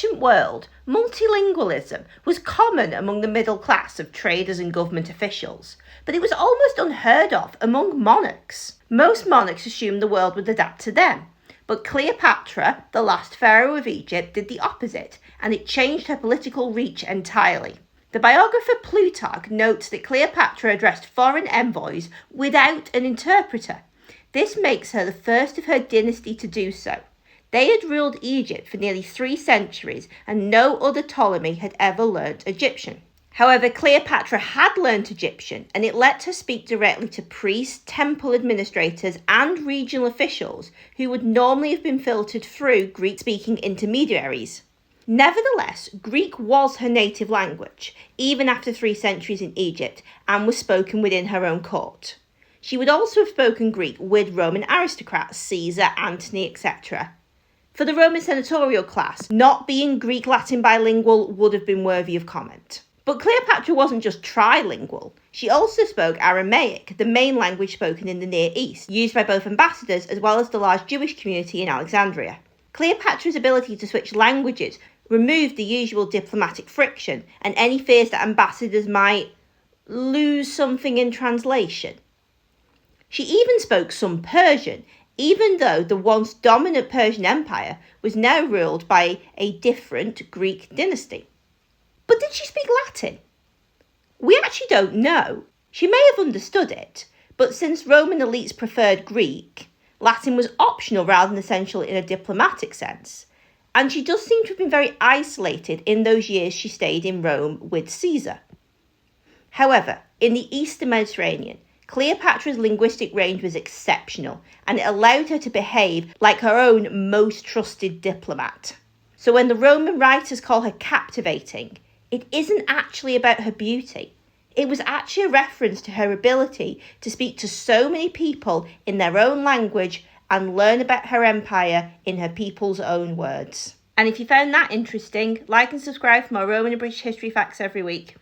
ancient world, multilingualism was common among the middle class of traders and government officials, but it was almost unheard of among monarchs. Most monarchs assumed the world would adapt to them, but Cleopatra, the last pharaoh of Egypt, did the opposite, and it changed her political reach entirely. The biographer Plutarch notes that Cleopatra addressed foreign envoys without an interpreter. This makes her the first of her dynasty to do so. They had ruled Egypt for nearly 3 centuries, and no other Ptolemy had ever learnt Egyptian. However, Cleopatra had learnt Egyptian, and it let her speak directly to priests, temple administrators, and regional officials who would normally have been filtered through Greek-speaking intermediaries. Nevertheless, Greek was her native language, even after 3 centuries in Egypt, and was spoken within her own court. She would also have spoken Greek with Roman aristocrats, Caesar, Antony, etc. For the Roman senatorial class, not being Greek-Latin bilingual would have been worthy of comment. But Cleopatra wasn't just trilingual. She also spoke Aramaic, the main language spoken in the Near East, used by both ambassadors as well as the large Jewish community in Alexandria. Cleopatra's ability to switch languages removed the usual diplomatic friction and any fears that ambassadors might lose something in translation. She even spoke some Persian, even though the once dominant Persian Empire was now ruled by a different Greek dynasty. But did she speak Latin? We actually don't know. She may have understood it, but since Roman elites preferred Greek, Latin was optional rather than essential in a diplomatic sense. And she does seem to have been very isolated in those years she stayed in Rome with Caesar. However, in the Eastern Mediterranean, Cleopatra's linguistic range was exceptional, and it allowed her to behave like her own most trusted diplomat. So when the Roman writers call her captivating, it isn't actually about her beauty. It was actually a reference to her ability to speak to so many people in their own language and learn about her empire in her people's own words. And if you found that interesting, like and subscribe for more Roman and British history facts every week.